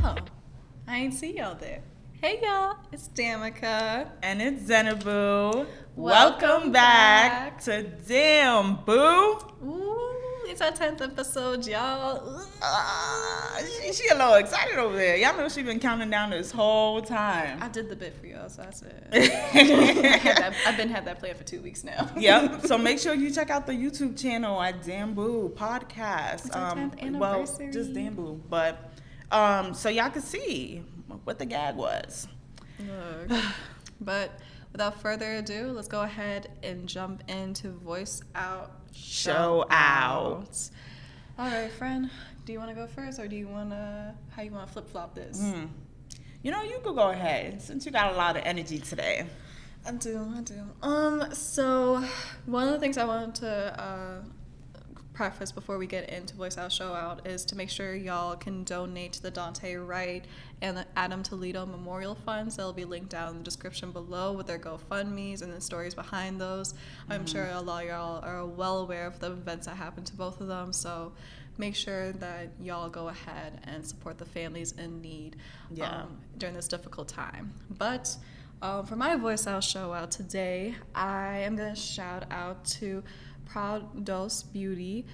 Oh, I ain't see y'all there. Hey y'all, it's Damica. And it's Zenebou. Welcome back to DamnBoo. Ooh, it's our 10th episode, y'all. She a little excited over there. Y'all know she been counting down this whole time. I did the bit for y'all, so I said. I've been had that planned for 2 weeks now. Yep. So make sure you check out the YouTube channel at DamnBoo Podcast. It's our 10th anniversary. Well, just DamnBoo. But so y'all can see what the gag was. Look. But without further ado, let's go ahead and jump into Voice Out, Show Out. All right, friend. Do you want to go first, or do you want to? How you want to flip flop this? You know, you could go ahead since you got a lot of energy today. I do. So one of the things I wanted to preface before we get into Voice Out, Show Out is to make sure y'all can donate to the Dante Wright and the Adam Toledo Memorial Funds. They'll be linked down in the description below with their GoFundMes and the stories behind those. I'm sure a lot of y'all are well aware of the events that happened to both of them, so make sure that y'all go ahead and support the families in need during this difficult time. But for my Voice Out, Show Out today, I am going to shout out to Proud Dose Beauty.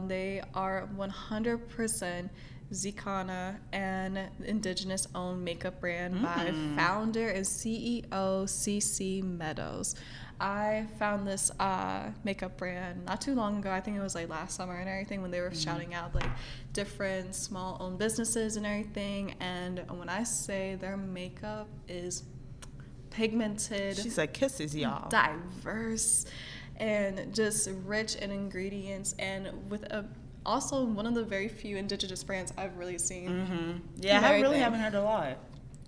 They are 100% Zicana and indigenous owned makeup brand by founder and CEO CC Meadows. I found this makeup brand not too long ago. I think it was like last summer and everything, when they were shouting out like different small owned businesses and everything. And when I say their makeup is pigmented, She said kisses, y'all. diverse, and just rich in ingredients, and with also one of the very few indigenous brands I've really seen. Yeah, I really haven't heard a lot.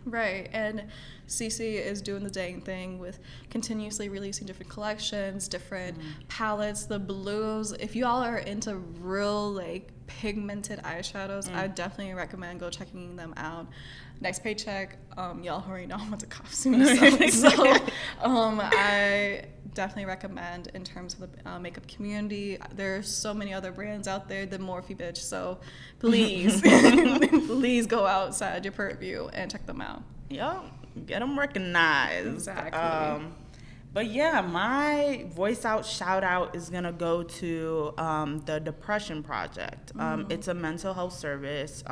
Right, and Cece is doing the dang thing with continuously releasing different collections, different palettes, the blues. If you all are into real like pigmented eyeshadows, I definitely recommend go checking them out. Next paycheck, y'all already know I'm about to cough soon. So I definitely recommend in terms of the makeup community. There's so many other brands out there, the Morphe bitch. So please, please go outside your purview and check them out. Yep, get them recognized. Exactly. But yeah, my Voice Out shout out is gonna go to the Depression Project. It's a mental health service,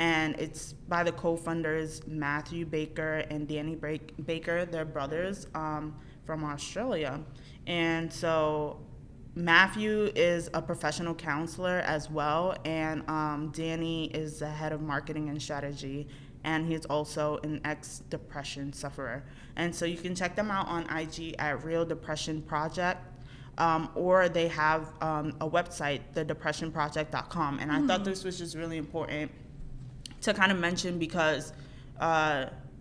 and it's by the co-funders Matthew Baker and Danny Baker. They're brothers from Australia, and so Matthew is a professional counselor as well, and Danny is the head of marketing and strategy. And he's also an ex-depression sufferer. And so you can check them out on IG at Real Depression Project, or they have a website, thedepressionproject.com. And I thought this was just really important to kind of mention because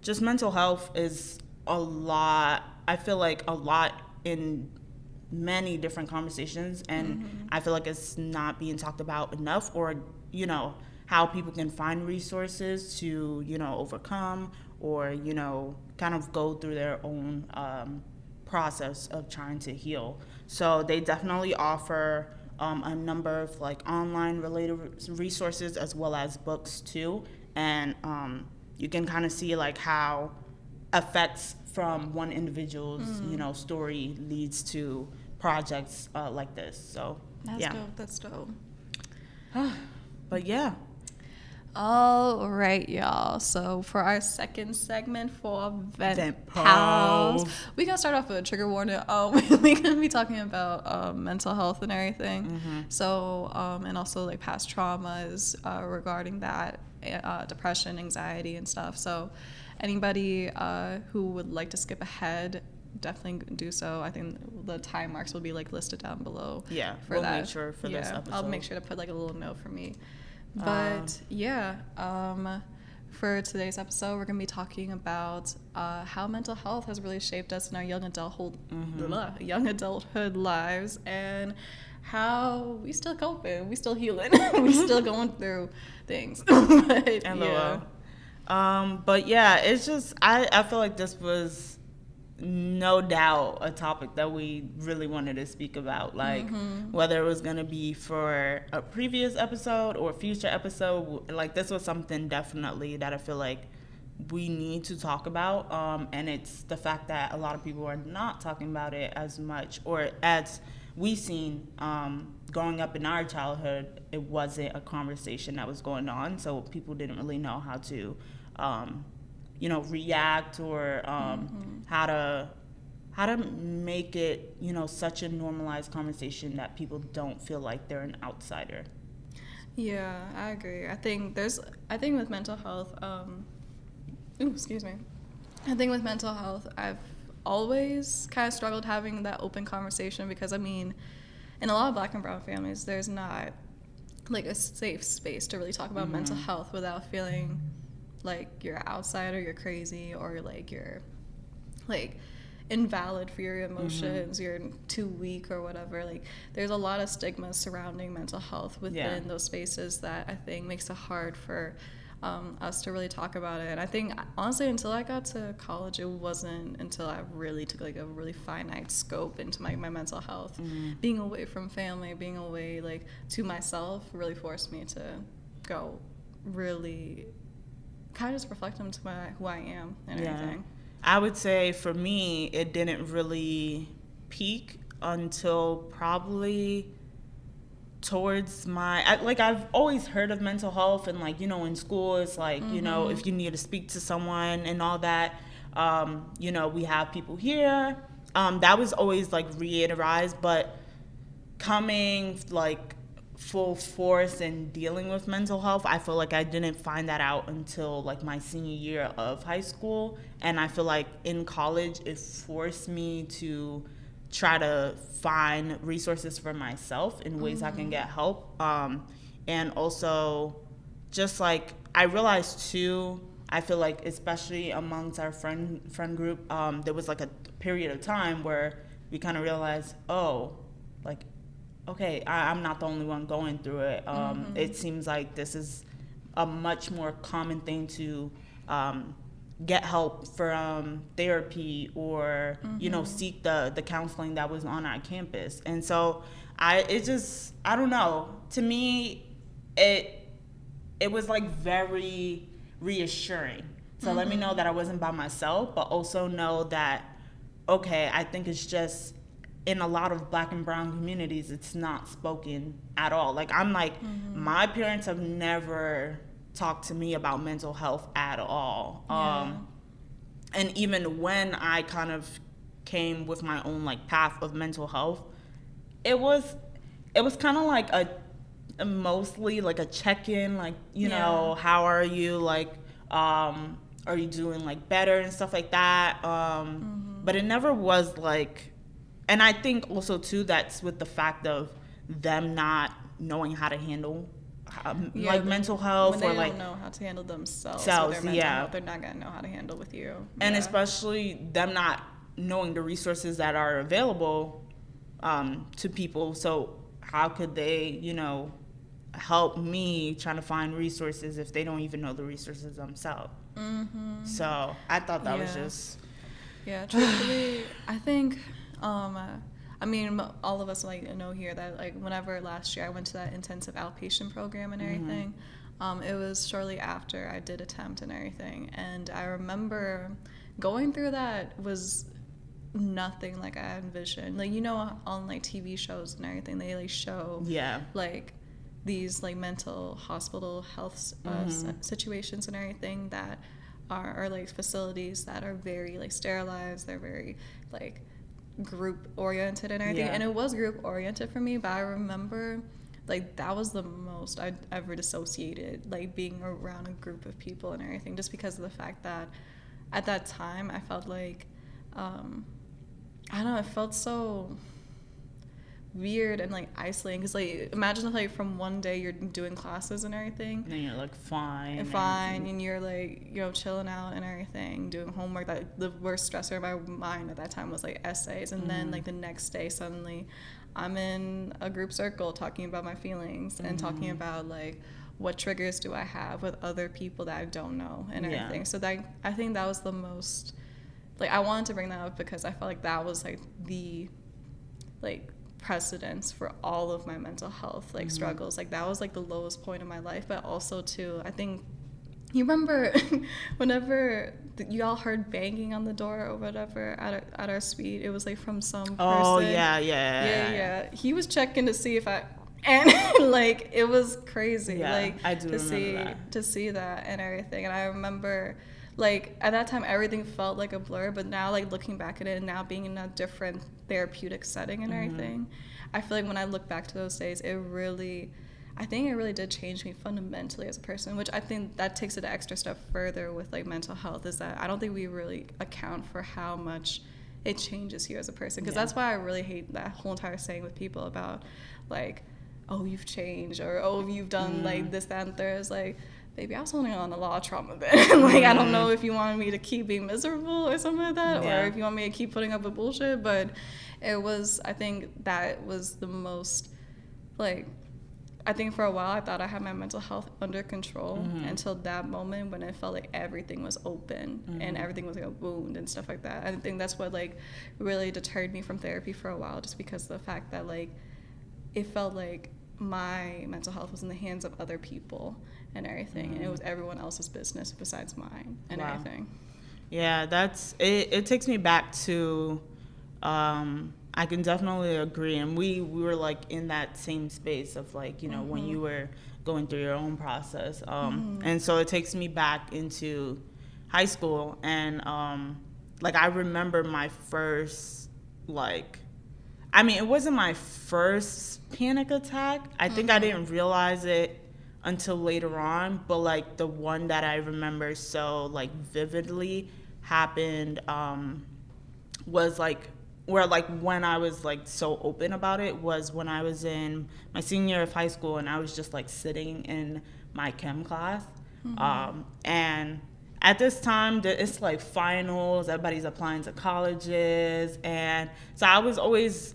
just mental health is a lot, I feel like a lot in many different conversations, and I feel like it's not being talked about enough, or, you know, how people can find resources to, you know, overcome or, you know, kind of go through their own process of trying to heal. So they definitely offer a number of like online related resources as well as books too. And you can kind of see like how effects from one individual's, you know, story leads to projects like this. So That's dope. But yeah. All right, y'all. So for our second segment for Vent Pals, Pals, we're going to start off with a trigger warning. We're going to be talking about mental health and everything. So, and also like past traumas regarding that, depression, anxiety, and stuff. So anybody who would like to skip ahead, definitely do so. I think the time marks will be like listed down below. Yeah, we'll make sure for this episode. I'll make sure to put like a little note for me. But for today's episode, we're going to be talking about how mental health has really shaped us in our young adulthood lives, and how we still coping, we still healing, we still going through things. But yeah, it's just I feel like this was no doubt a topic that we really wanted to speak about, like whether it was going to be for a previous episode or a future episode. Like, this was something definitely that I feel like we need to talk about, and it's the fact that a lot of people are not talking about it as much, or as we've seen growing up in our childhood, it wasn't a conversation that was going on, so people didn't really know how to react, or how to make it, such a normalized conversation that people don't feel like they're an outsider. Yeah, I agree. I think with mental health, excuse me. I think with mental health, I've always kind of struggled having that open conversation, because I mean, in a lot of Black and brown families, there's not like a safe space to really talk about mental health without feeling like you're an outsider, you're crazy, or like you're like invalid for your emotions, you're too weak or whatever. Like, there's a lot of stigma surrounding mental health within those spaces that I think makes it hard for us to really talk about it. And I think, honestly, until I got to college, it wasn't until I really took like a really finite scope into my mental health. Being away from family, being away like to myself, really forced me to go really kind of just reflect into who I am and everything. I would say for me, it didn't really peak until probably towards I've always heard of mental health, and like, in school it's like, if you need to speak to someone and all that, we have people here. That was always like reiterized, but coming like full force and dealing with mental health, I feel like I didn't find that out until like my senior year of high school. And I feel like in college it forced me to try to find resources for myself in ways I can get help. And also just like, I realized too, I feel like especially amongst our friend group, there was like a period of time where we kind of realized, like, okay, I'm not the only one going through it. It seems like this is a much more common thing to get help from therapy, or seek the counseling that was on our campus. And so I don't know, to me it was like very reassuring to let me know that I wasn't by myself, but also know that, okay, I think it's just in a lot of Black and brown communities, it's not spoken at all. Like, I'm like, my parents have never talked to me about mental health at all. And even when I kind of came with my own like path of mental health, it was kind of like a mostly like a check-in, like, how are you, like, are you doing like better and stuff like that. But it never was like, and I think also too, that's with the fact of them not knowing how to handle like mental health, when or they like don't know how to handle themselves with their mental health, they're not gonna know how to handle with you. And especially them not knowing the resources that are available to people. So how could they, help me trying to find resources if they don't even know the resources themselves? So I thought that was just truthfully, I think I mean, all of us like know here that like whenever last year I went to that intensive outpatient program and everything, it was shortly after I did attempt and everything, and I remember going through that was nothing like I envisioned. Like, on like TV shows and everything, they like show like these like mental hospital health situations and everything that are like facilities that are very like sterilized, they're very like group oriented and everything, and it was group oriented for me, but I remember like that was the most I'd ever dissociated, like being around a group of people and everything, just because of the fact that at that time I felt like I don't know, it felt so weird and like isolating, because like imagine like from one day you're doing classes and everything, and then you're like fine and you're like chilling out and everything, doing homework. That the worst stressor in my mind at that time was like essays, and then like the next day suddenly I'm in a group circle talking about my feelings and talking about like what triggers do I have with other people that I don't know and everything. So that I think that was the most like, I wanted to bring that up because I felt like that was, like, the, like, precedence for all of my mental health, like, struggles. Like, that was, like, the lowest point in my life. But also, too, I think, you remember whenever y'all heard banging on the door or whatever at our suite? It was, like, from some person. Oh, yeah. He was checking to see if and like, it was crazy. Yeah, like, I do remember that. To see that and everything. And I remember, like, at that time, everything felt like a blur. But now, like, looking back at it and now being in a different therapeutic setting and everything, I feel like when I look back to those days, I think it really did change me fundamentally as a person, which I think that takes it an extra step further with, like, mental health, is that I don't think we really account for how much it changes you as a person. Because that's why I really hate that whole entire saying with people about, like, oh, you've changed, or oh, you've done like this, that, and third. It's like, baby, I was holding on a lot of trauma then. Like, I don't know if you wanted me to keep being miserable or something like that, or if you want me to keep putting up with bullshit, but I think that was the most, like, I think for a while I thought I had my mental health under control until that moment when it felt like everything was open and everything was like a wound and stuff like that. I think that's what, like, really deterred me from therapy for a while, just because of the fact that, like, it felt like my mental health was in the hands of other people and everything, and it was everyone else's business besides mine and everything. Yeah, that's it. It takes me back to I can definitely agree, and we were, like, in that same space of, like, you know, when you were going through your own process, and so it takes me back into high school, and like, I remember my first, like, I mean, it wasn't my first panic attack. I think I didn't realize it until later on, but, like, the one that I remember so, like, vividly happened was, like, where, like, when I was, like, so open about it was when I was in my senior year of high school, and I was just, like, sitting in my chem class, and at this time, it's, like, finals, everybody's applying to colleges, and so I was always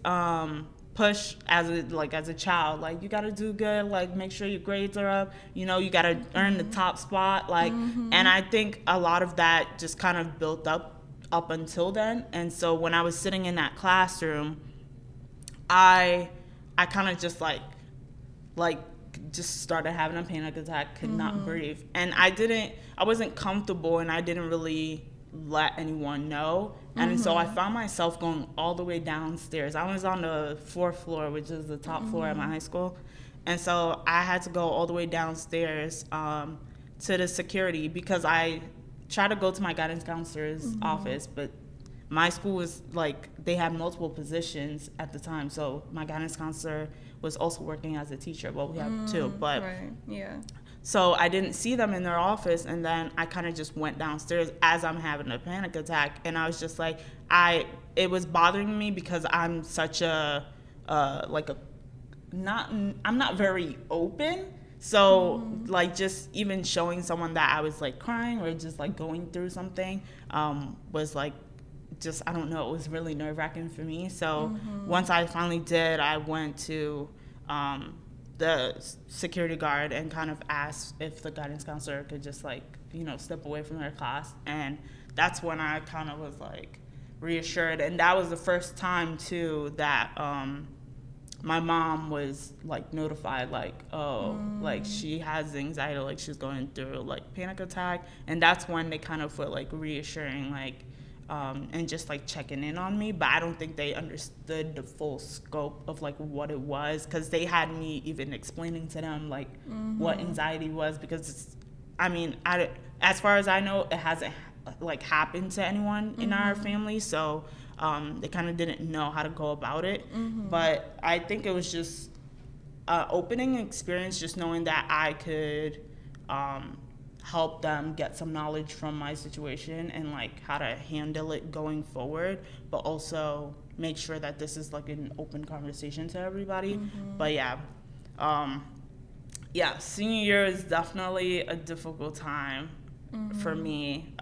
pushed as a child, like, you gotta do good, like, make sure your grades are up, you know, you gotta earn the top spot, like, and I think a lot of that just kind of built up until then. And so when I was sitting in that classroom, I kind of just like just started having a panic attack, could not breathe, and I wasn't comfortable, and I didn't really let anyone know, and so I found myself going all the way downstairs. I was on the 4th floor, which is the top floor at my high school, and so I had to go all the way downstairs to the security, because I tried to go to my guidance counselor's office, but my school was, like, they had multiple positions at the time, so my guidance counselor was also working as a teacher. Well, we have two, but so I didn't see them in their office, and then I kind of just went downstairs as I'm having a panic attack, and I was just like, it was bothering me because I'm such I'm not very open. So, like, just even showing someone that I was, like, crying or just, like, going through something was, like, just, I don't know, it was really nerve-wracking for me. So once I finally did, I went to the security guard and kind of asked if the guidance counselor could just, like, you know, step away from their class. And that's when I kind of was, like, reassured. And that was the first time, too, that my mom was, like, notified, like, like, she has anxiety, like, she's going through, like, panic attack. And that's when they kind of were, like, reassuring, like, and just, like, checking in on me. But I don't think they understood the full scope of, like, what it was, because they had me even explaining to them, like, what anxiety was, because as far as I know, it hasn't, like, happened to anyone in our family, so they kind of didn't know how to go about it. But I think it was just opening experience, just knowing that I could help them get some knowledge from my situation and, like, how to handle it going forward, but also make sure that this is, like, an open conversation to everybody. But senior year is definitely a difficult time for me.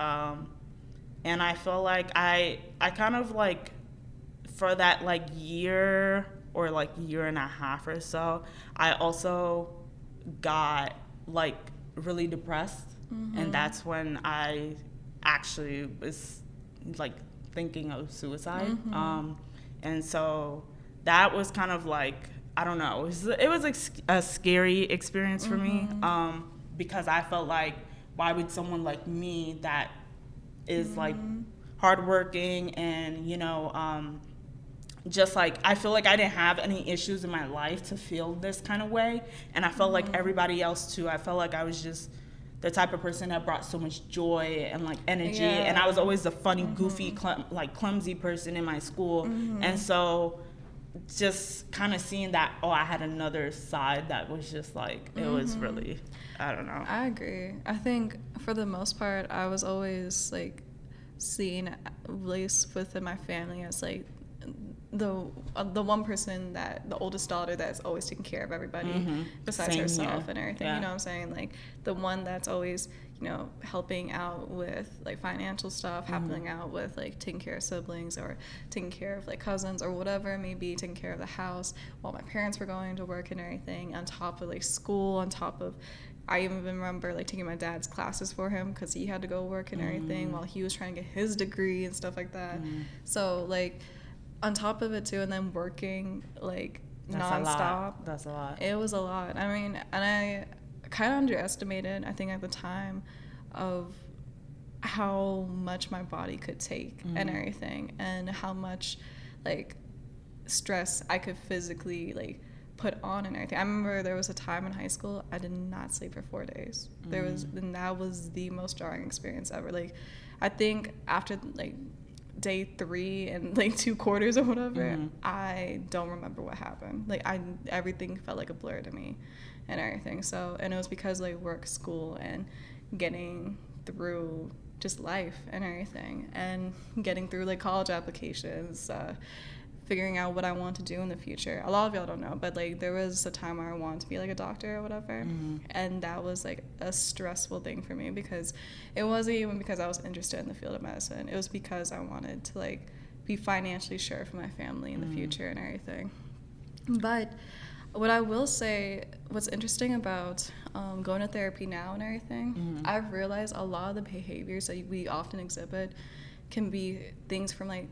And I feel like I kind of, like, for that, like, year or, like, year and a half or so, I also got, like, really depressed. And that's when I actually was, like, thinking of suicide. And so that was kind of like, I don't know, it was a scary experience for me, because I felt like, why would someone like me that is like hardworking and, you know, just like, I feel like I didn't have any issues in my life to feel this kind of way. And I felt like everybody else too. I felt like I was just the type of person that brought so much joy and like energy. And I was always the funny, goofy, clumsy person in my school. And so just kind of seeing that, I had another side that was just like, it was really, I don't know. I agree. I think for the most part, I was always like seen, at least within my family, as like the one person, that the oldest daughter that's always taking care of everybody besides Same herself here. and everything. Yeah. You know what I'm saying? Like the one that's always, you know, helping out with like financial stuff, helping out with like taking care of siblings or taking care of like cousins or whatever it may be, taking care of the house while my parents were going to work and everything, on top of like school, on top of, I even remember like taking my dad's classes for him because he had to go work and everything while he was trying to get his degree and stuff like that. So like on top of it too, and then working like nonstop. That's a lot. It was a lot. I mean, and I kind of underestimated, I think at the time, of how much my body could take and everything, and how much like stress I could physically like put on and everything. I remember there was a time in high school I did not sleep for 4 days. And that was the most jarring experience ever. Like I think after like day 3 and like 2 quarters or whatever, I don't remember what happened. Like everything felt like a blur to me and everything. So, and it was because like work, school, and getting through just life and everything, and getting through like college applications, figuring out what I want to do in the future. A lot of y'all don't know, but like there was a time where I wanted to be like a doctor or whatever, and that was like a stressful thing for me, because it wasn't even because I was interested in the field of medicine. It was because I wanted to like be financially sure for my family in the future and everything. But what I will say, what's interesting about going to therapy now and everything, I've realized a lot of the behaviors that we often exhibit can be things from like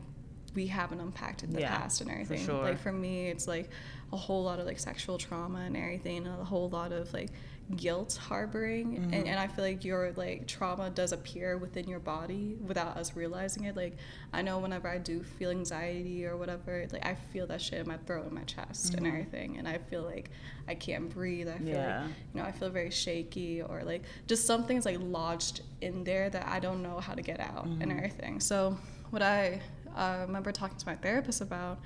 we haven't unpacked in the past and everything. For sure. Like for me, it's like a whole lot of like sexual trauma and everything, and a whole lot of like guilt harboring, and I feel like your like trauma does appear within your body without us realizing it. Like I know whenever I do feel anxiety or whatever, like I feel that shit in my throat and my chest and everything, and I feel like I can't breathe. I feel like, you know, I feel very shaky, or like just something's like lodged in there that I don't know how to get out and everything. So what I remember talking to my therapist about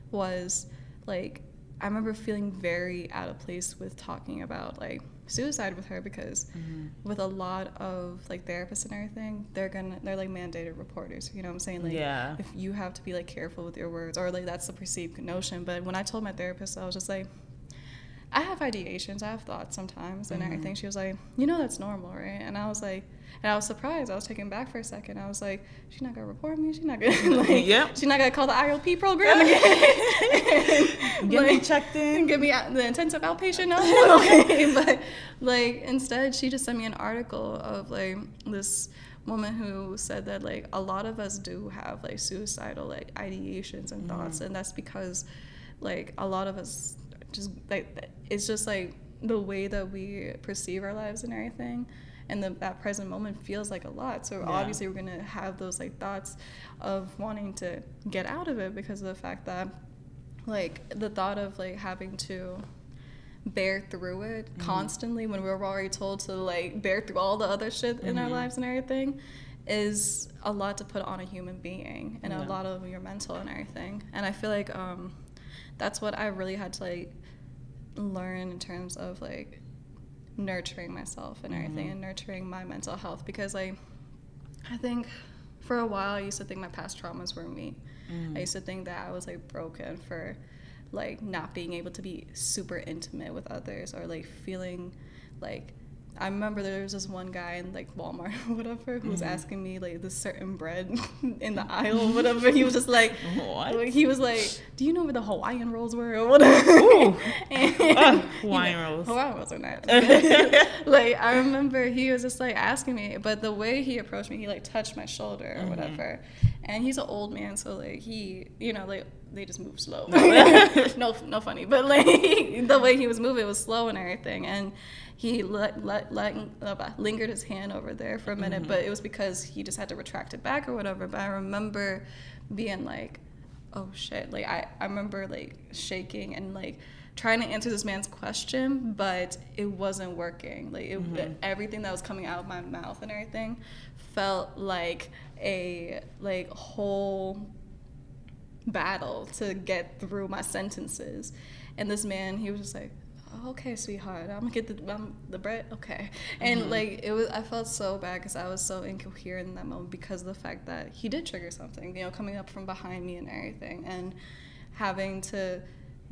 was like, I remember feeling very out of place with talking about like suicide with her, because with a lot of like therapists and everything, they're like mandated reporters, you know what I'm saying? Like if you have to be like careful with your words, or like that's the perceived notion. But when I told my therapist, I was just like, I have ideations, I have thoughts sometimes and everything. She was like, you know, that's normal, right? And I was like, and I was surprised. I was taken back for a second. I was like, she's not gonna report me. She's not gonna she's not gonna call the IOP program again. Get me checked in. Get me the intensive outpatient. No, okay. But like instead, she just sent me an article of like this woman who said that like a lot of us do have like suicidal like ideations and thoughts, and that's because like a lot of us just like, it's just like the way that we perceive our lives and everything, and that present moment feels like a lot. So obviously we're gonna have those like thoughts of wanting to get out of it, because of the fact that like the thought of like having to bear through it constantly when we're already told to like bear through all the other shit in our lives and everything is a lot to put on a human being, and a lot of your mental and everything. And I feel like that's what I really had to like learn in terms of like nurturing myself and everything, and nurturing my mental health, because like I think for a while I used to think my past traumas were me. I used to think that I was like broken for like not being able to be super intimate with others, or like feeling like I remember there was this one guy in like Walmart or whatever who was asking me like this certain bread in the aisle or whatever. He was just like, what? He was like, do you know where the Hawaiian rolls were or whatever? Ooh. And, Hawaiian rolls. Hawaiian rolls are nice. Like I remember he was just like asking me, but the way he approached me, he like touched my shoulder or whatever. And he's an old man, so like he, you know, like they just move slow. no funny, but like the way he was moving, it was slow and everything. And he lingered his hand over there for a minute, but it was because he just had to retract it back or whatever. But I remember being like, oh shit. Like I remember like shaking and like trying to answer this man's question, but it wasn't working. Like everything that was coming out of my mouth and everything felt like a like whole battle to get through my sentences. And this man, he was just like, okay, sweetheart, I'm gonna get the bread, okay. And like it was, I felt so bad because I was so incoherent in that moment because of the fact that he did trigger something, you know, coming up from behind me and everything. And having to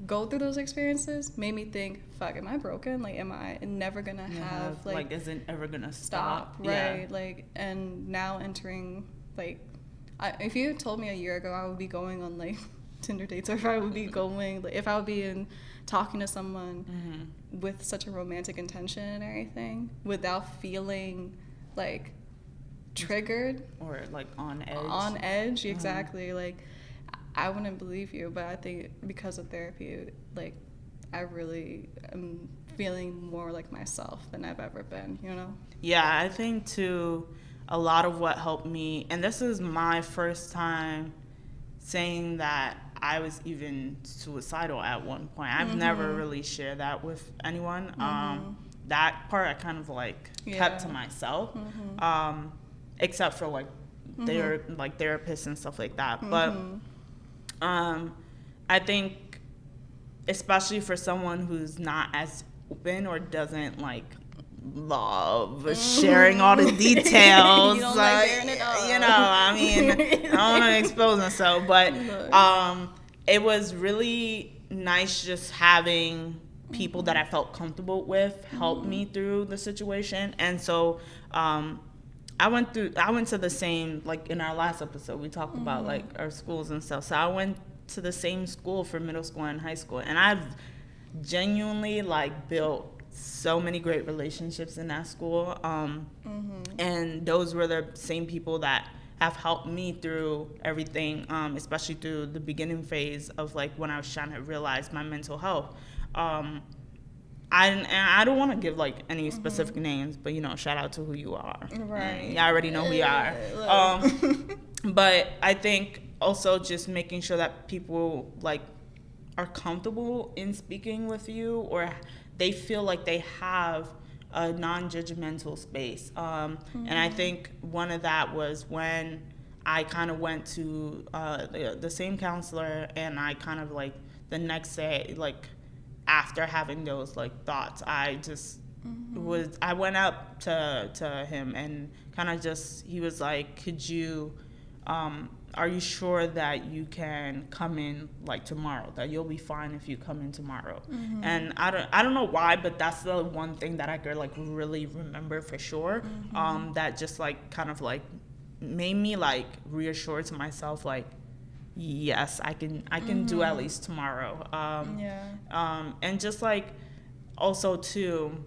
go through those experiences made me think, fuck, am I broken? Like, am I never gonna have like isn't ever gonna stop? Right? Like, and now entering like, if you had told me a year ago I would be going on like Tinder dates, or if I would be going, like, if I would be in talking to someone with such a romantic intention and everything without feeling like triggered or like on edge, exactly. Like I wouldn't believe you, but I think because of therapy, like I really am feeling more like myself than I've ever been, you know? Yeah, I think too, a lot of what helped me, and this is my first time saying that I was even suicidal at one point. I've never really shared that with anyone. That part I kind of like kept to myself, except for like therapists and stuff like that. But I think, especially for someone who's not as open or doesn't like love sharing all the details, you don't like bearing it up. You know, I mean, I don't want to expose myself, but it was really nice just having people that I felt comfortable with help me through the situation. And so I went to the same, like in our last episode we talked about like our schools and stuff, so I went to the same school for middle school and high school, and I've genuinely like built so many great relationships in that school, and those were the same people that have helped me through everything, especially through the beginning phase of like when I was trying to realize my mental health. I don't want to give like any specific names, but you know, shout out to who you are. Right. You already know who you are. But I think also just making sure that people like are comfortable in speaking with you, or they feel like they have a non-judgmental space. And I think one of that was when I kind of went to the same counselor, and I kind of like the next day, like after having those like thoughts, I just I went up to him and kind of just, he was like, could you, are you sure that you can come in like tomorrow, that you'll be fine if you come in tomorrow? And I don't know why, but that's the one thing that I could like really remember for sure, that just like kind of like made me like reassure to myself like, yes, I can do at least tomorrow. And just like also too,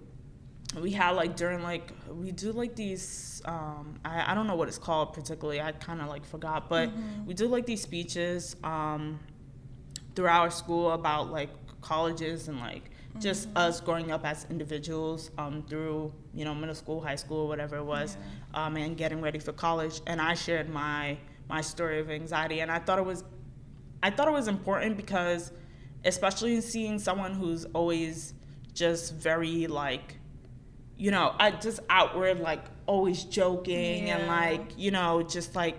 we had like during like, we do like these, I don't know what it's called particularly, I kind of like forgot, but we do like these speeches through our school about like colleges and like just us growing up as individuals through, you know, middle school, high school, whatever it was, and getting ready for college. And I shared my story of anxiety, and I thought it was important because, especially in seeing someone who's always just very like, you know, just outward, like always joking and like, you know, just like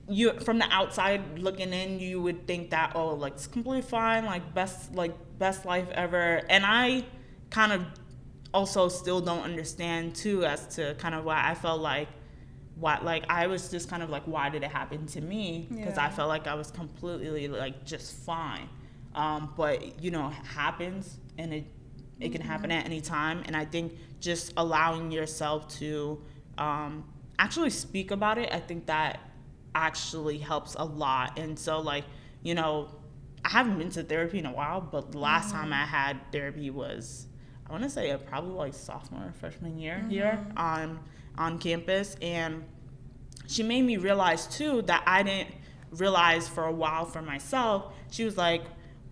you from the outside looking in, you would think that, oh, like it's completely fine, like best life ever. And I kind of also still don't understand too as to kind of why I felt like, I was just kind of like, why did it happen to me? Because I felt like I was completely like just fine. But you know, it happens, and it It can happen at any time. And I think just allowing yourself to actually speak about it, I think that actually helps a lot. And so, like, you know, I haven't been to therapy in a while, but the last time I had therapy was, I want to say, probably like sophomore or freshman year here on campus. And she made me realize, too, that I didn't realize for a while for myself. She was like,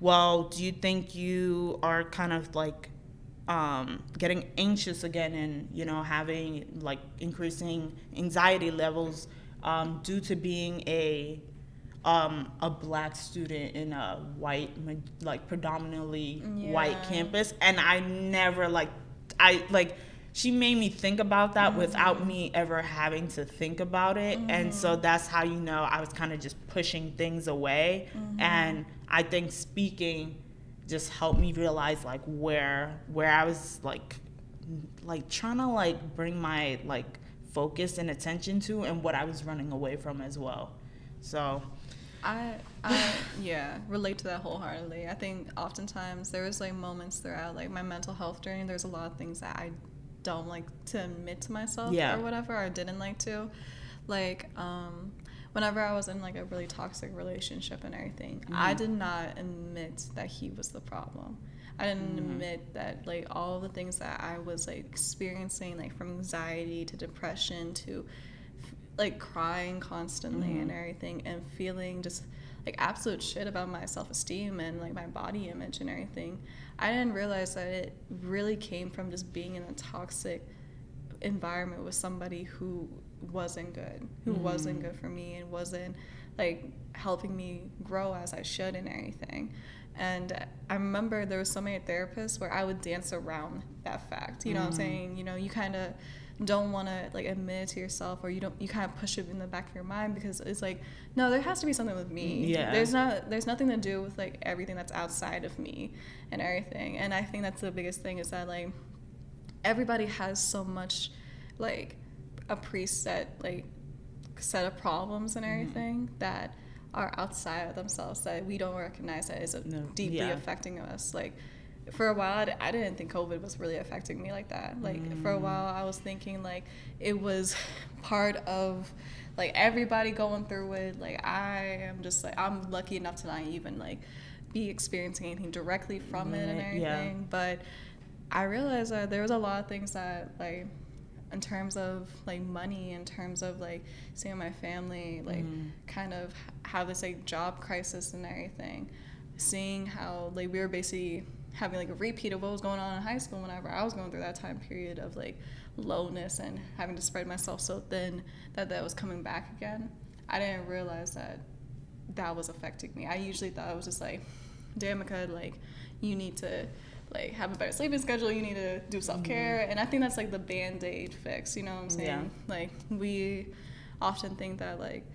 well, do you think you are kind of like getting anxious again and, you know, having like increasing anxiety levels due to being a black student in a white, like predominantly white campus? And I never she made me think about that without me ever having to think about it. And so that's how, you know, I was kind of just pushing things away. And I think speaking just helped me realize like where I was like trying to like bring my like focus and attention to, and what I was running away from as well. So I relate to that wholeheartedly. I think oftentimes there was like moments throughout like my mental health journey, there's a lot of things that I don't like to admit to myself or whatever, or didn't like to. Like whenever I was in like a really toxic relationship and everything, I did not admit that he was the problem. I didn't admit that like all the things that I was like experiencing, like from anxiety to depression to like crying constantly and everything, and feeling just like absolute shit about my self-esteem and like my body image and everything. I didn't realize that it really came from just being in a toxic environment with somebody who wasn't good for me and wasn't like helping me grow as I should and everything. And I remember there were so many therapists where I would dance around that fact. You know what I'm saying? You know, you kind of don't want to like admit it to yourself, or you kind of push it in the back of your mind, because it's like, no, there has to be something with me. There's nothing to do with like everything that's outside of me and everything. And I think that's the biggest thing, is that like everybody has so much like a preset like set of problems and everything that are outside of themselves, that we don't recognize that is deeply affecting us. Like for a while, I didn't think COVID was really affecting me like that. Like for a while, I was thinking like it was part of like everybody going through it. Like I am just like, I'm lucky enough to not even like be experiencing anything directly from it and everything. But I realized that there was a lot of things that like, in terms of like money, in terms of like seeing my family like kind of have this like job crisis and everything, seeing how like we were basically having like a repeat of what was going on in high school whenever I was going through that time period of like lowness and having to spread myself so thin that was coming back again. I didn't realize that was affecting me. I usually thought it was just like, Damica, like you need to like have a better sleeping schedule, you need to do self-care. And I think that's like the band-aid fix, you know what I'm saying? Like we often think that like,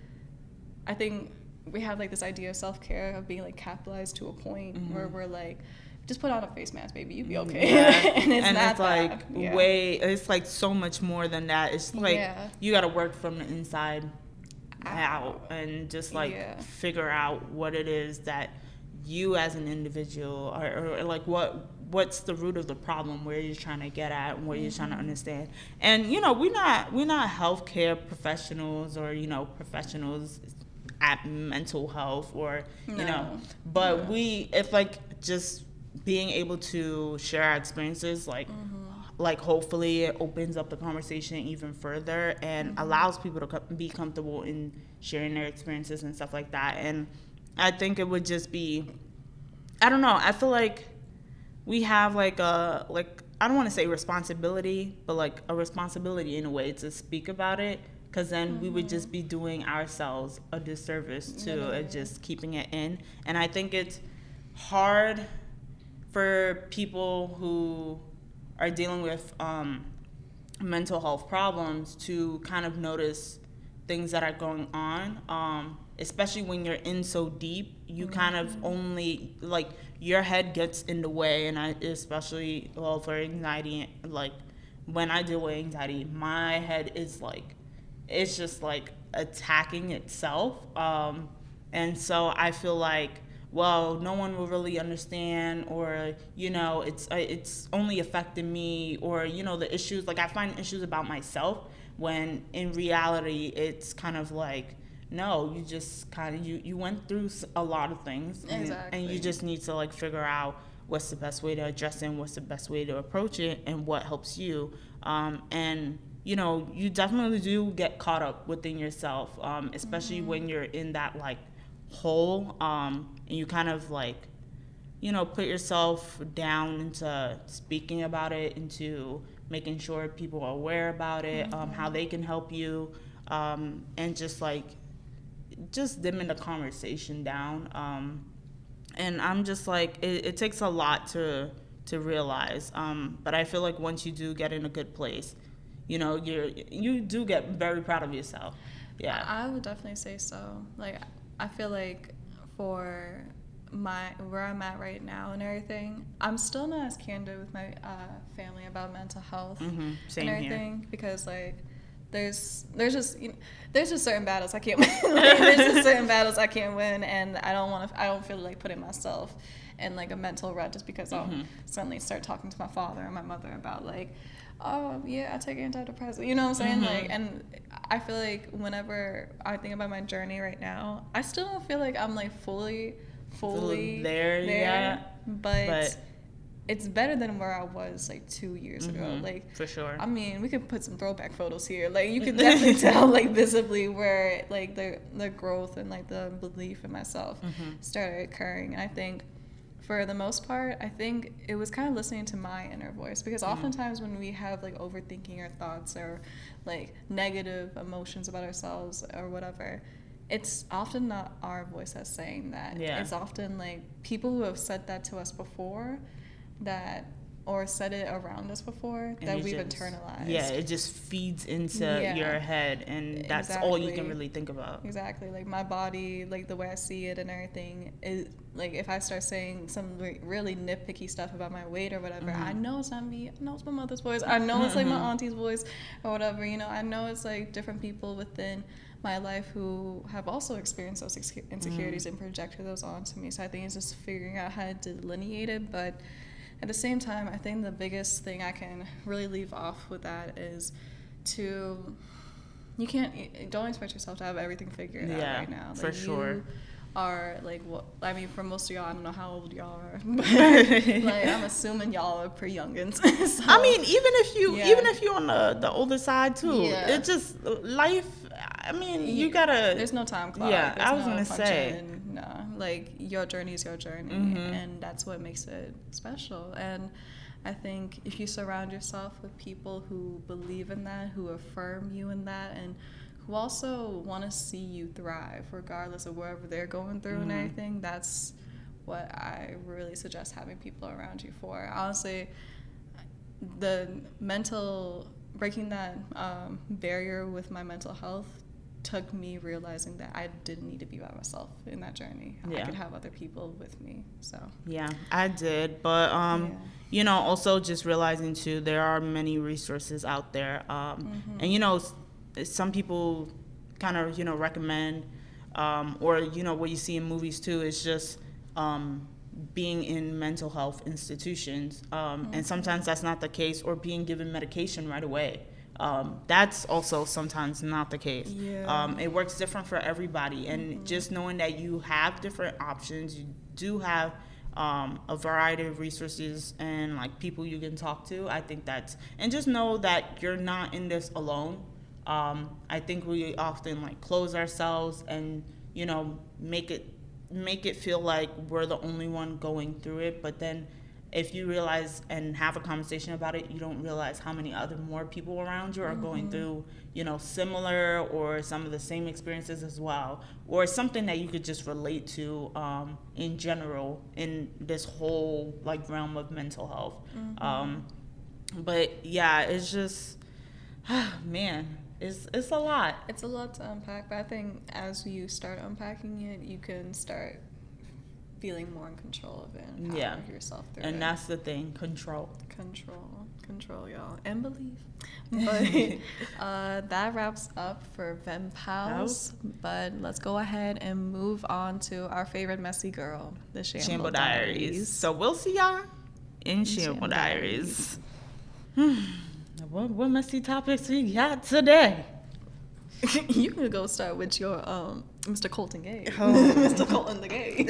I think we have like this idea of self-care of being like capitalized to a point where we're like, just put on a face mask, baby, you'll be okay. And it's like it's like so much more than that. It's like you got to work from the inside out and just like figure out what it is that you as an individual or like what's the root of the problem, where you're trying to get at and where you're trying to understand. And you know, we're not healthcare professionals or, you know, professionals at mental health or you know, but it's like just being able to share our experiences, like like hopefully it opens up the conversation even further and allows people to be comfortable in sharing their experiences and stuff like that. And I think it would just be, I don't know, I feel like we have like a, like, I don't want to say responsibility, but like a responsibility in a way to speak about it, because then we would just be doing ourselves a disservice to just keeping it in. And I think it's hard for people who are dealing with mental health problems to kind of notice things that are going on, especially when you're in so deep. You kind of only, like, your head gets in the way. And I especially, well, for anxiety, like when I deal with anxiety, my head is like, it's just like attacking itself. And so I feel like well, no one will really understand, or, you know, it's only affecting me, or, you know, the issues, like I find issues about myself when in reality it's kind of like, no, you just kind of, you went through a lot of things, and you just need to like figure out what's the best way to address it and what's the best way to approach it and what helps you. And you know, you definitely do get caught up within yourself, especially when you're in that like hole, and you kind of like, you know, put yourself down into speaking about it, into making sure people are aware about it, how they can help you, and just like just dimming the conversation down. And I'm just like, it takes a lot to realize, but I feel like once you do get in a good place, you know, you do get very proud of yourself. Yeah, I would definitely say so. Like, I feel like for where I'm at right now and everything, I'm still not as candid with my family about mental health Same and everything here. because like there's just certain battles I can't win. Like, there's just certain battles I can't win, and I don't feel like putting myself in like a mental rut just because I'll suddenly start talking to my father and my mother about like, oh yeah, I take antidepressants, you know what I'm saying? Like, and I feel like whenever I think about my journey right now, I still don't feel like I'm like fully there yet, but it's better than where I was like 2 years ago. Like, for sure. I mean, we could put some throwback photos here. Like, you can definitely tell like visibly where like the growth and like the belief in myself started occurring. And I think for the most part, I think it was kind of listening to my inner voice, because oftentimes when we have like overthinking our thoughts or like negative emotions about ourselves or whatever, it's often not our voice that's saying that. Yeah. It's often like people who have said that to us before, that or said it around us before, and that we've internalized. Yeah, it just feeds into your head, and that's all you can really think about. Exactly. Like, my body, like the way I see it and everything, is like, if I start saying some really nitpicky stuff about my weight or whatever, I know it's not me. I know it's my mother's voice. I know it's like my auntie's voice or whatever. You know, I know it's like different people within my life who have also experienced those insecurities and projected those onto me. So I think it's just figuring out how to delineate it, but at the same time, I think the biggest thing I can really leave off with that is don't expect yourself to have everything figured out right now. Like, for sure. You are like, I mean, for most of y'all, I don't know how old y'all are, but like, I'm assuming y'all are pretty youngins. So, I mean, even if you're on the older side too, it just life. I mean, you gotta. There's no time clock. Yeah, there's I was gonna say. No, like, your journey is your journey, and that's what makes it special. And I think if you surround yourself with people who believe in that, who affirm you in that, and who also want to see you thrive regardless of wherever they're going through and everything, that's what I really suggest having people around you for. Honestly, breaking that barrier with my mental health took me realizing that I didn't need to be by myself in that journey. I could have other people with me. So yeah, I did, but you know, also just realizing too, there are many resources out there, and you know, some people kind of, you know, recommend, or you know, what you see in movies too is just being in mental health institutions, and sometimes that's not the case, or being given medication right away. That's also sometimes not the case. It works different for everybody, and just knowing that you have different options, you do have a variety of resources and like people you can talk to. I think and just know that you're not in this alone. I think we often like close ourselves and, you know, make it feel like we're the only one going through it, but then if you realize and have a conversation about it, you don't realize how many more people around you are going through, you know, similar or some of the same experiences as well, or something that you could just relate to in general in this whole like realm of mental health. But yeah, it's just, man, it's a lot. It's a lot to unpack, but I think as you start unpacking it, you can start feeling more in control of it and power yourself through and it. That's the thing, control. control, y'all, and believe. But that wraps up for Ven Pals. But let's go ahead and move on to our favorite messy girl, the Shamble Diaries. So we'll see y'all in Shamble Diaries. What messy topics we got today? You can go start with your Mr. Colton Gay. Oh. Mr. Colton the Gay.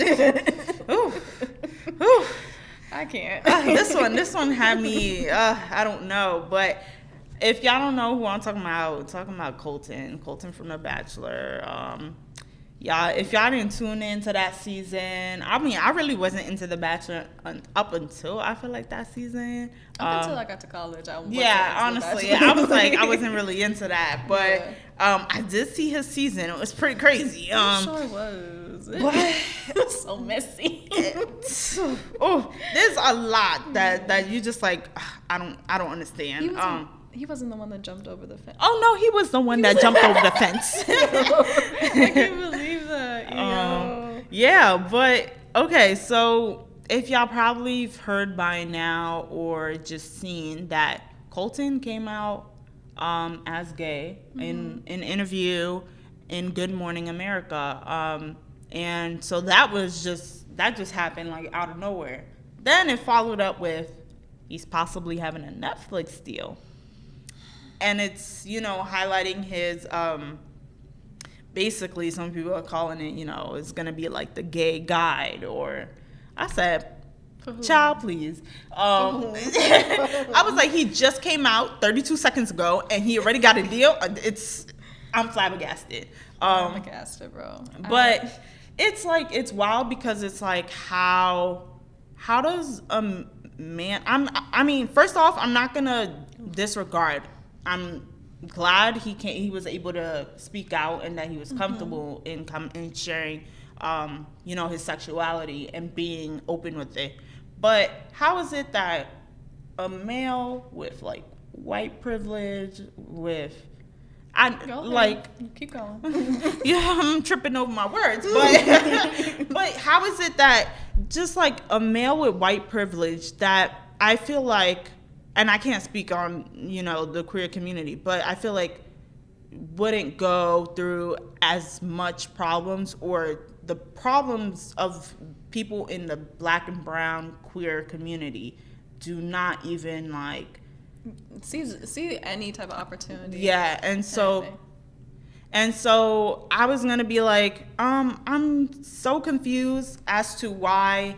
Ooh. Ooh. I can't. This one had me, I don't know, but if y'all don't know who I'm talking about Colton from The Bachelor. Y'all, if y'all didn't tune into that season, I mean, I really wasn't into The Bachelor up until I feel like that season. Up until I got to college, I wasn't honestly, I was like, I wasn't really into that, but I did see his season. It was pretty crazy. It sure was. It was so messy. There's a lot that you just like. I don't understand. He wasn't the one that jumped over the fence. Oh no, he was the one that jumped over the fence. I can't believe that. Yeah, but okay, so if y'all probably heard by now or just seen that Colton came out as gay in an interview in Good Morning America, and so that just happened like out of nowhere. Then it followed up with he's possibly having a Netflix deal. And it's, highlighting his, basically some people are calling it, it's going to be like the gay guide, or I said, child, please. I was like, he just came out 32 seconds ago and he already got a deal. I'm flabbergasted. Flabbergasted, bro. But it's like, it's wild because it's like, how does a man, I mean, first off, I'm not going to disregard. I'm glad he was able to speak out and that he was comfortable in sharing, his sexuality and being open with it. But how is it that a male with like white privilege keep going. Yeah, I'm tripping over my words, but how is it that just like a male with white privilege that I feel like, and I can't speak on, the queer community, but I feel like wouldn't go through as much problems, or the problems of people in the Black and brown queer community do not even like see any type of opportunity. Yeah, and so I was gonna be like, I'm so confused as to why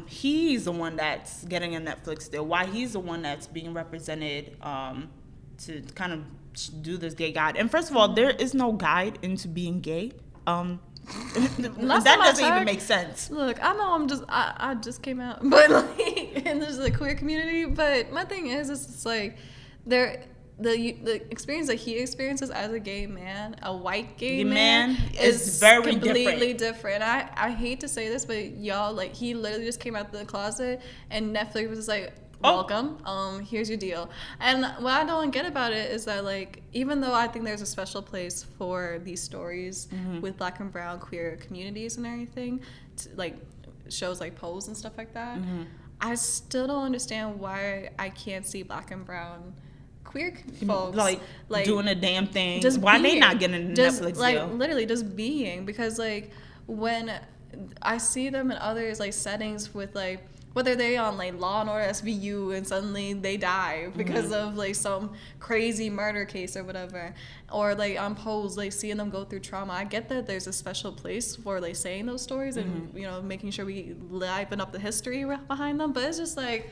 he's the one that's getting a Netflix deal, why he's the one that's being represented to kind of do this gay guide. And first of all, there is no guide into being gay. That doesn't even make sense. Look, I know I just came out, but like, and there's the queer community. But my thing is, it's like the experience that he experiences as a gay man, a white gay man, is very completely different. I hate to say this, but y'all, like, he literally just came out of the closet, and Netflix was like, welcome, here's your deal. And what I don't get about it is that, like, even though I think there's a special place for these stories with Black and brown queer communities and everything, like shows like Pose and stuff like that, I still don't understand why I can't see Black and brown queer folks like doing a damn thing. Just why being, they not getting a Netflix like deal? Literally just being, because like when I see them in others like settings with like, whether they on like Law and Order SVU and suddenly they die because of like some crazy murder case or whatever, or like on Pose, like seeing them go through trauma. I get that there's a special place for like saying those stories and making sure we liven up the history behind them, but it's just like,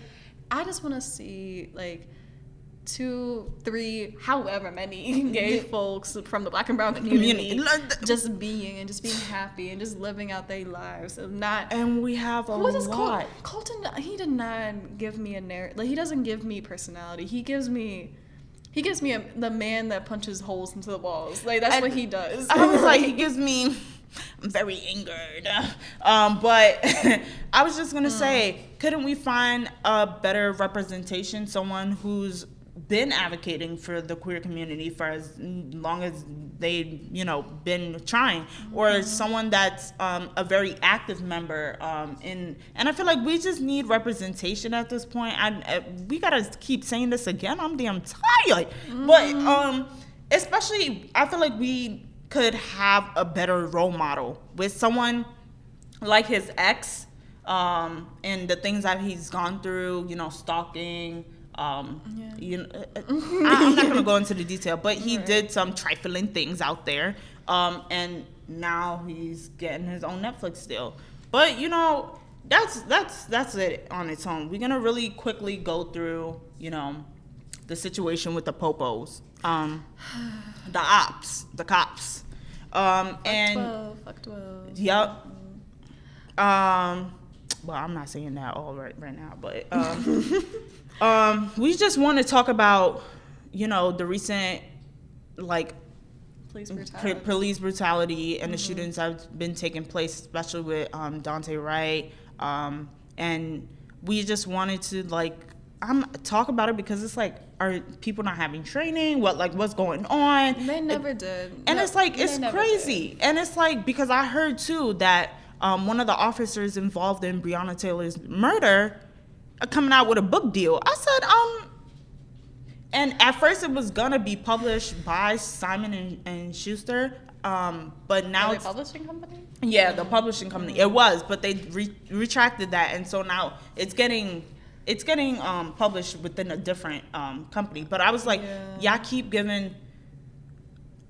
I just want to see like 2, 3, however many gay folks from the Black and brown community just being happy and just living out their lives, and we have a lot. Colton, he did not give me a narrative. Like, he doesn't give me personality. He gives me the man that punches holes into the walls. Like, that's what he does. I was like, he gives me, I'm very angered. But I was just gonna say, couldn't we find a better representation, someone who's been advocating for the queer community for as long as they, been trying, or someone that's a very active member and I feel like we just need representation at this point. We gotta keep saying this again. I'm damn tired, but especially I feel like we could have a better role model with someone like his ex, and the things that he's gone through, stalking. I'm not going to go into the detail, but he did some trifling things out there, and now he's getting his own Netflix deal. But that's it on its own. We're gonna really quickly go through the situation with the popos, the cops, and fuck 12. Yep. Well, I'm not saying that all right now, but we just want to talk about, the recent, police brutality and the shootings that have been taking place, especially with Daunte Wright. And we just wanted to, talk about it because it's are people not having training? What's going on? They never did. And it's crazy. Did. And it's because I heard, too, that one of the officers involved in Breonna Taylor's murder coming out with a book deal. I said, and at first it was gonna be published by Simon and Schuster, but now it's publishing company. Yeah, the publishing company. It was, but they retracted that, and so now it's getting published within a different company. But I was y'all keep giving.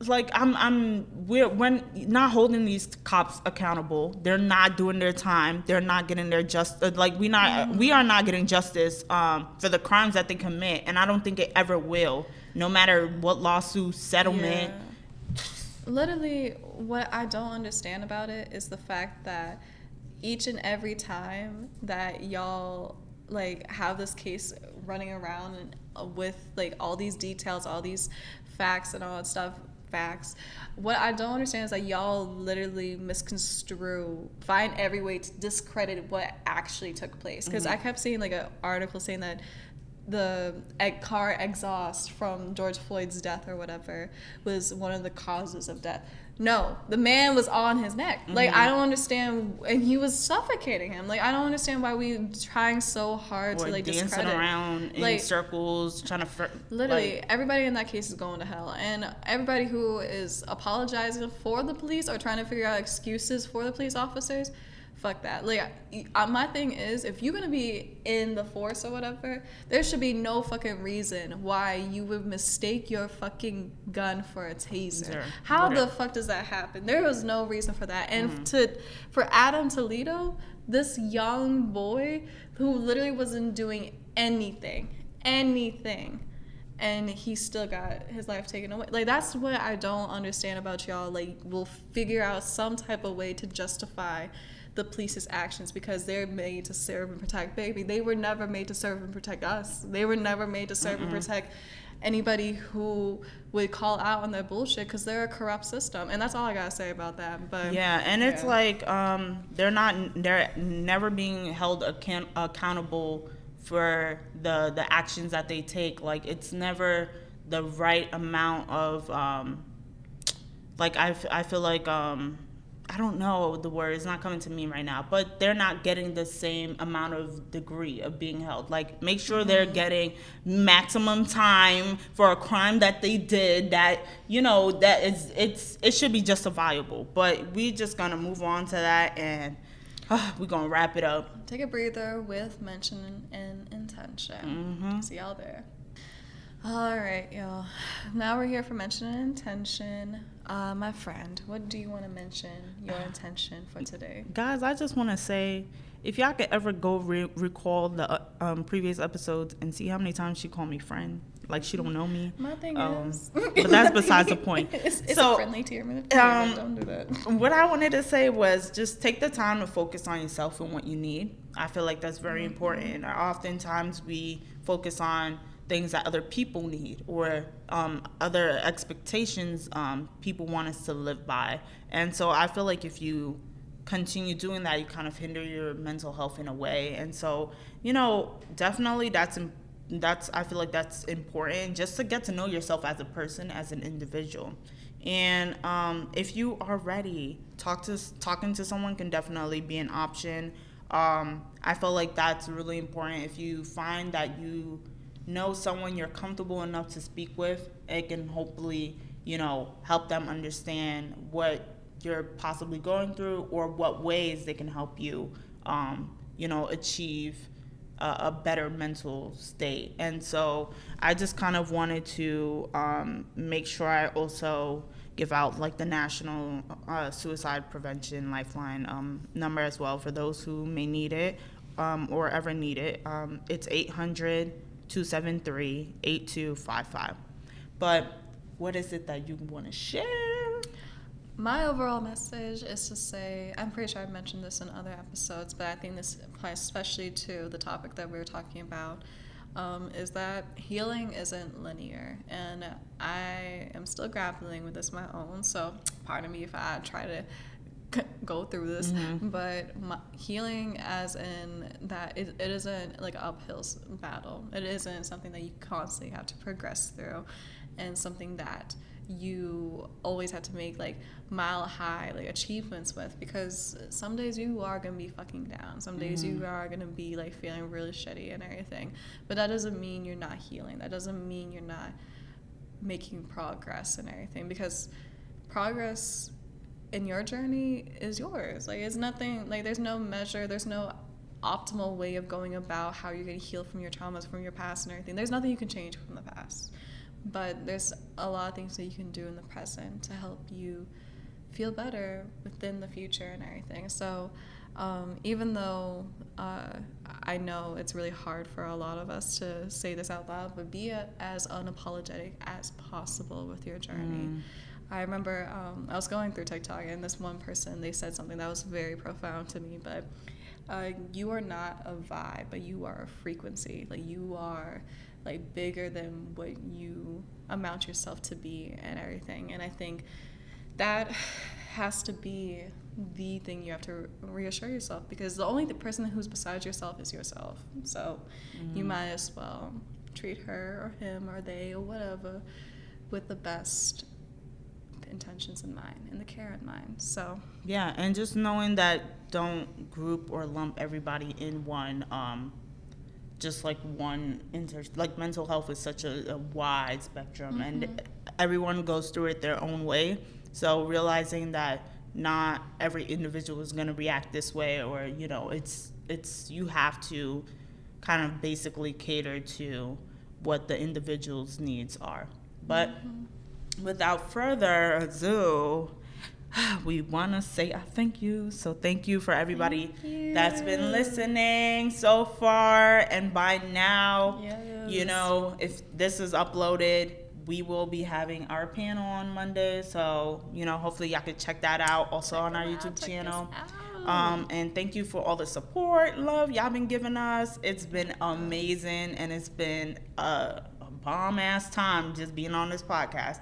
We're not holding these cops accountable. They're not doing their time. They're not getting their we are not getting justice for the crimes that they commit, and I don't think it ever will, no matter what lawsuit settlement. Yeah. Literally, what I don't understand about it is the fact that each and every time that y'all have this case running around and with all these details, all these facts and all that stuff. What I don't understand is that y'all literally find every way to discredit what actually took place. Because I kept seeing an article saying that the car exhaust from George Floyd's death or whatever was one of the causes of death. No, the man was on his neck. I don't understand, and he was suffocating him. I don't understand why we trying so hard to dancing discredit. Around in circles, trying to literally everybody in that case is going to hell, and everybody who is apologizing for the police or trying to figure out excuses for the police officers. Fuck that. My thing is, if you're gonna be in the force or whatever, there should be no fucking reason why you would mistake your fucking gun for a taser. How the fuck does that happen? There was no reason for that. And for Adam Toledo, this young boy who literally wasn't doing anything, and he still got his life taken away. That's what I don't understand about y'all. We'll figure out some type of way to justify the police's actions because they're made to serve and protect. Baby, they were never made to serve and protect us. They were never made to serve and protect anybody who would call out on their bullshit because they're a corrupt system. And that's all I gotta say about that. But yeah, and it's they're never being held accountable for the actions that they take. It's never the right amount of I feel like I don't know the word, it's not coming to me right now, but they're not getting the same amount of degree of being held. Make sure they're getting maximum time for a crime that they did that, it should be justifiable. But we just gonna move on to that, and we're gonna wrap it up. Take a breather with mention and intention. See y'all there. All right, y'all. Now we're here for mention and intention. My friend, what do you want to mention your intention for today? Guys, I just want to say, if y'all could ever go recall the previous episodes and see how many times she called me friend, she don't know me. My thing is, but that's besides the point. It's a friendly tear. Don't do that. What I wanted to say was just take the time to focus on yourself and what you need. I feel like that's very important. Oftentimes we focus on things that other people need or other expectations people want us to live by. And so I feel like if you continue doing that, you kind of hinder your mental health in a way. And so, definitely that's I feel like that's important, just to get to know yourself as a person, as an individual. And if you are ready, talking to someone can definitely be an option. I feel like that's really important. If you find that you know someone you're comfortable enough to speak with, it can hopefully, help them understand what you're possibly going through, or what ways they can help you, achieve a better mental state. And so I just kind of wanted to make sure I also give out like the National Suicide Prevention Lifeline number as well, for those who may need it or ever need it. It's 800-273-8255. But what is it that you want to share? My overall message is to say, I'm pretty sure I've mentioned this in other episodes, but I think this applies especially to the topic that we were talking about, is that healing isn't linear. And I am still grappling with this my own, so pardon me if I try to go through this, but healing as in that it isn't like an uphill battle. It isn't something that you constantly have to progress through, and something that you always have to make like mile high like achievements with, because some days you are gonna be fucking down, some days you are gonna be like feeling really shitty and everything, but that doesn't mean you're not healing. That doesn't mean you're not making progress and everything, because progress in your journey is yours. Like, it's nothing, like there's no measure, there's no optimal way of going about how you're gonna heal from your traumas, from your past and everything. There's nothing you can change from the past, but there's a lot of things that you can do in the present to help you feel better within the future and everything. So even though I know it's really hard for a lot of us to say this out loud, but be as unapologetic as possible with your journey. I remember I was going through TikTok, and this one person, they said something that was very profound to me, but you are not a vibe, but you are a frequency. Like, you are like bigger than what you amount yourself to be and everything. And I think that has to be the thing you have to reassure yourself, because the only person who's besides yourself is yourself. So you might as well treat her or him or they or whatever with the best intentions in mind and the care in mind. So yeah, and just knowing that don't group or lump everybody in one just like one like mental health is such a wide spectrum, and everyone goes through it their own way. So realizing that not every individual is going to react this way, or it's you have to kind of basically cater to what the individual's needs are. But without further ado, we want to say a thank you. So thank you for everybody that's been listening so far. And by now, if this is uploaded, we will be having our panel on Monday. So, hopefully y'all can check that out also on our YouTube channel. And thank you for all the support, love y'all been giving us. It's been amazing, and it's been a bomb ass time just being on this podcast.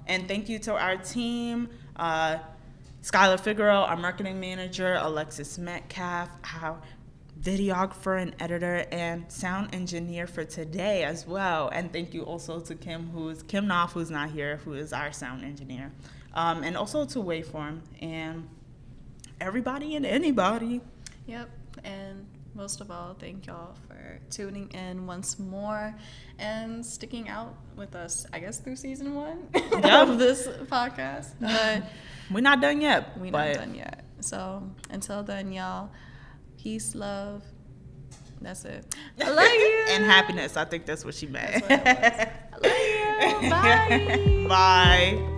And thank you to our team, Skylar Figueroa, our marketing manager, Alexis Metcalf, our videographer and editor and sound engineer for today as well. And thank you also to Kim Knopf, who's not here, who is our sound engineer. And also to Waveform and everybody and anybody. Yep. And most of all, thank y'all for tuning in once more and sticking out with us, I guess, through season 1 of this podcast. But we're not done yet. We're not done yet. So until then, y'all, peace, love. That's it. I love you. And happiness. I think that's what she meant. That's what it was. I love you. Bye. Bye.